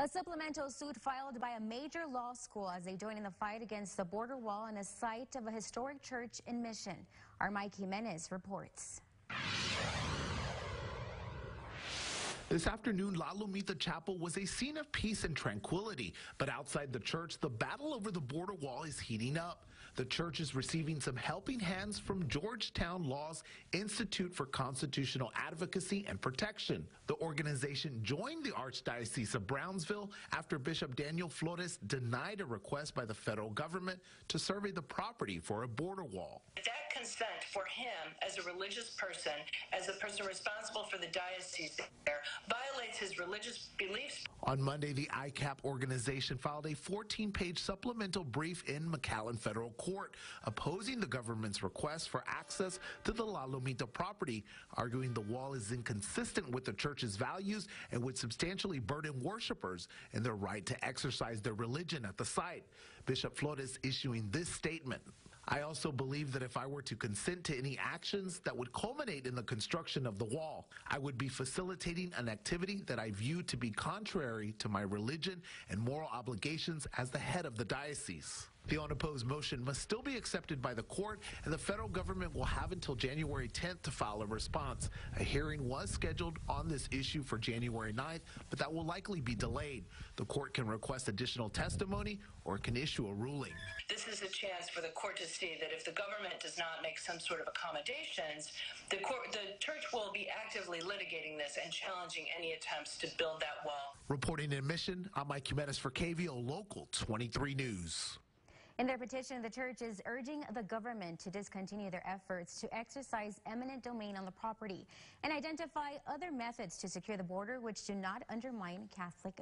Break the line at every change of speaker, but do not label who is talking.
A supplemental suit filed by a major law school as they join in the fight against the border wall on a site of a historic church in Mission. Our Mike Jimenez reports.
This afternoon, La Lomita Chapel was a scene of peace and tranquility, but outside the church, the battle over the border wall is heating up. The church is receiving some helping hands from Georgetown Law's Institute for Constitutional Advocacy and Protection. The organization joined the Archdiocese of Brownsville after Bishop Daniel Flores denied a request by the federal government to survey the property for a border wall.
That consent for him as a religious person, as a person responsible for the diocese there, violates his religious beliefs.
On Monday, the ICAP organization filed a 14-page supplemental brief in McAllen Federal Court opposing the government's request for access to the La Lomita property, arguing the wall is inconsistent with the church's values and would substantially burden worshipers in their right to exercise their religion at the site. Bishop Flores issuing this statement: I also believe that if I were to consent to any actions that would culminate in the construction of the wall, I would be facilitating an activity that I view to be contrary to my religion and moral obligations as the head of the diocese. The unopposed motion must still be accepted by the court, and the federal government will have until January 10th to file a response. A hearing was scheduled on this issue for January 9th, but that will likely be delayed. The court can request additional testimony or can issue a ruling.
This is a chance for the court to see that if the government does not make some sort of accommodations, the church will be actively litigating this and challenging any attempts to build that wall.
Reporting in Mission, I'm Mike Jimenez for KVO Local 23 News.
In their petition, the church is urging the government to discontinue their efforts to exercise eminent domain on the property and identify other methods to secure the border which do not undermine Catholic